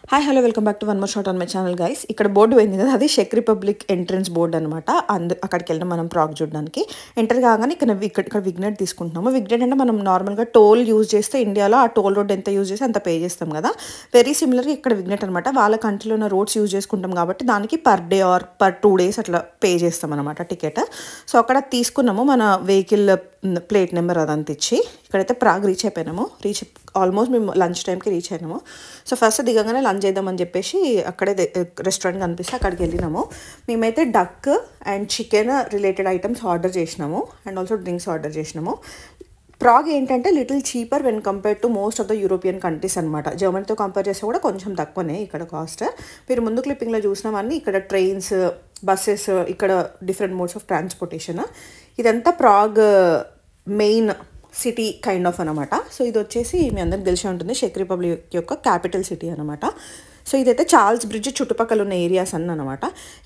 Hi hello welcome back to one more shot on my channel guys. ఇక్కడ board పోయింది కదా, అది check republic entrance board అనమాట. అక్కడికి వెళ్ళిన మనం ప్రాగ్ చూడడానికి ఎంటర్ కాగానే ఇక్కడ విగ్నెట్ తీసుకుంటున్నాము. విగ్నెట్ అంటే మనం నార్మల్గా టోల్ యూజ్ చేస్తే ఇండియాలో ఆ టోల్ రోడ్ ఎంత యూజ్ చేస్తే అంత పే చేస్తాం కదా, వెరీ సిమిలర్గా ఇక్కడ విగ్నెట్ అనమాట. వాళ్ళ కంట్రీలో ఉన్న రోడ్స్ యూజ్ చేసుకుంటాం కాబట్టి దానికి per day or per 2 days అట్లా పే చేస్తాం అనమాట టికెట్. సో అక్కడ తీసుకున్నాము మన వెహికల్ ప్లేట్ నెంబర్ అదంతా ఇచ్చి. ఇక్కడైతే ప్రాగ్ రీచ్ అయిపోయినాము. ఆల్మోస్ట్ మేము లంచ్ టైంకి రీచ్ అయినాము. సో ఫస్ట్ దిగంగానే లంచ్ చేద్దామని చెప్పేసి అక్కడే రెస్టారెంట్ కనిపిస్తే అక్కడికి వెళ్ళినాము. మేమైతే duck and chicken related items order చేసినాము అండ్ ఆల్సో డ్రింక్స్ ఆర్డర్ చేసినాము. ప్రాగ్ ఏంటంటే little cheaper when compare to most of the European countries అనమాట. జర్మనీతో కంపేర్ చేస్తే కూడా కొంచెం తక్కువనే ఇక్కడ కాస్ట్. మీరు ముందు క్లిప్పింగ్లో చూసినవన్నీ ఇక్కడ ట్రైన్స్, బస్సెస్, ఇక్కడ డిఫరెంట్ మోడ్స్ ఆఫ్ ట్రాన్స్పోర్టేషన్. ఇదంతా Prague main city kind of అనమాట. సో ఇది వచ్చేసి మీ అందరికి తెలిసే ఉంటుంది, చెక్ రిపబ్లిక్ యొక్క క్యాపిటల్ సిటీ అనమాట. సో ఇదైతే చార్ల్స్ బ్రిడ్జ్ చుట్టుపక్కల ఉన్న ఏరియాస్ అన్నీ అనమాట.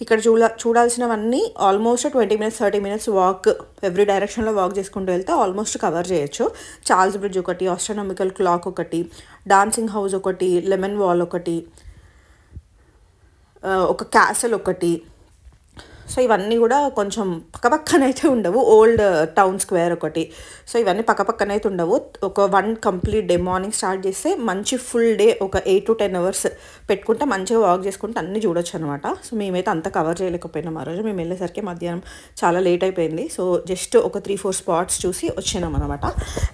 ఇక్కడ చూడాల్సినవన్నీ almost 20 minutes 30 minutes walk, every డైరెక్షన్లో వాక్ చేసుకుంటూ వెళ్తే ఆల్మోస్ట్ కవర్ చేయొచ్చు. చార్ల్స్ బ్రిడ్జ్ ఒకటి, ఆస్ట్రానమికల్ క్లాక్ ఒకటి, డాన్సింగ్ హౌస్ ఒకటి, లెమన్ వాల్ ఒకటి, ఒక క్యాసల్ ఒకటి. సో ఇవన్నీ కూడా కొంచెం పక్కపక్కనైతే ఉండవు. ఓల్డ్ టౌన్ స్క్వేర్ ఒకటి. సో ఇవన్నీ పక్కపక్కనైతే ఉండవు. ఒక 1 కంప్లీట్ డే, మార్నింగ్ స్టార్ట్ చేస్తే మంచి ఫుల్ డే ఒక 8 to 10 hours పెట్టుకుంటే మంచిగా వాక్ చేసుకుంటే అన్నీ చూడొచ్చు అనమాట. సో మేమైతే అంత కవర్ చేయలేకపోయినాం ఆ రోజు. మేము వెళ్ళేసరికి మధ్యాహ్నం చాలా లేట్ అయిపోయింది. సో జస్ట్ ఒక 3-4 spots చూసి వచ్చినాం అనమాట.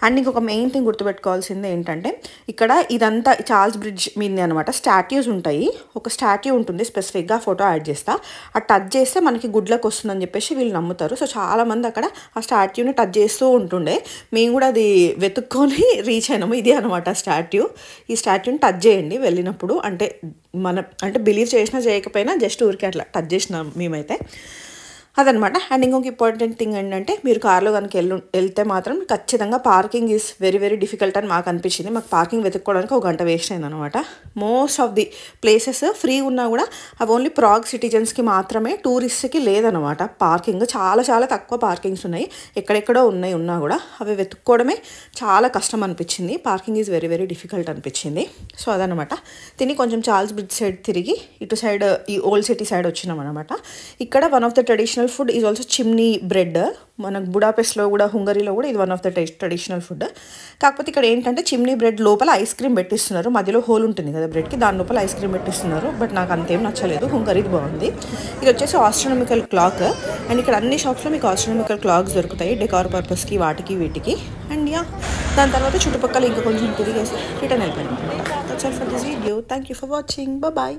అండ్ ఇంకొక మెయిన్ థింగ్ గుర్తుపెట్టుకోవాల్సింది ఏంటంటే, ఇక్కడ ఇదంతా చార్ల్స్ బ్రిడ్జ్ మీదే అనమాట స్టాట్యూస్ ఉంటాయి. ఒక స్టాట్యూ ఉంటుంది స్పెసిఫిక్గా, ఫోటో యాడ్ చేస్తా. ఆ టచ్ చేస్తే మనకి గుడ్ లక్ వస్తుందని చెప్పేసి వీళ్ళు నమ్ముతారు. సో చాలామంది అక్కడ ఆ స్టాట్యూని టచ్ చేస్తూ ఉంటుండే. మేము కూడా అది వెతుక్కొని రీచ్ అయినాము. ఇది అనమాట స్టాట్యూ. ఈ స్టాట్యూని టచ్ చేయండి వెళ్ళినప్పుడు. అంటే బిలీవ్ చేసినా చేయకపోయినా జస్ట్ ఊరికే అట్లా టచ్ చేసినాం మేమైతే, అదనమాట. అండ్ ఇంకొక ఇంపార్టెంట్ థింగ్ ఏంటంటే, మీరు కార్లో కనుక వెళ్తే మాత్రం ఖచ్చితంగా parking is very very difficult అని మాకు అనిపించింది. మాకు పార్కింగ్ వెతుక్కోవడానికి 1 గంట వేస్ట్ అయింది అనమాట. Most of the places free ఉన్నా కూడా అవి ఓన్లీ ప్రాగ్ సిటిజన్స్కి మాత్రమే, టూరిస్ట్కి లేదనమాట పార్కింగ్. చాలా చాలా తక్కువ పార్కింగ్స్ ఉన్నాయి, ఎక్కడెక్కడో ఉన్నా కూడా అవి వెతుక్కోవడమే చాలా కష్టం అనిపించింది. Parking is very very difficult అనిపించింది. సో అదనమాట. కొంచెం చార్ల్స్ బ్రిడ్జ్ సైడ్ తిరిగి ఇటు సైడ్ ఈ ఓల్డ్ సిటీ సైడ్ వచ్చినాం అనమాట. ఇక్కడ one of the traditional food is also chimney bread. మనకు బుడాపెస్ట్లో కూడా, హంగరీలో కూడా ఇది one of the traditional food. కాకపోతే ఇక్కడ ఏంటంటే చిమ్నీ బ్రెడ్ లోపల ఐస్ క్రీమ్ పెట్టిస్తున్నారు. మధ్యలో హోల్ ఉంటుంది కదా బ్రెడ్కి, దాని లోపల ఐస్ క్రీమ్ పెట్టిస్తున్నారు. బట్ నాకు అంతేం నచ్చలేదు. హంగరీది బాగుంది. ఇది వచ్చేసి ఆస్ట్రానమికల్ క్లాక్. అండ్ ఇక్కడ అన్ని షాప్స్లో మీకు ఆస్ట్రానమికల్ క్లాక్స్ దొరుకుతాయి డెకార్ పర్పస్కి, వాటికి వీటికి. అండ్ దాని తర్వాత చుట్టుపక్కల ఇంకా కొంచెం తిరిగేసి రిటర్న్ అయిపోయింది అనమాట. That's all for this video. Thank you for watching. Bye.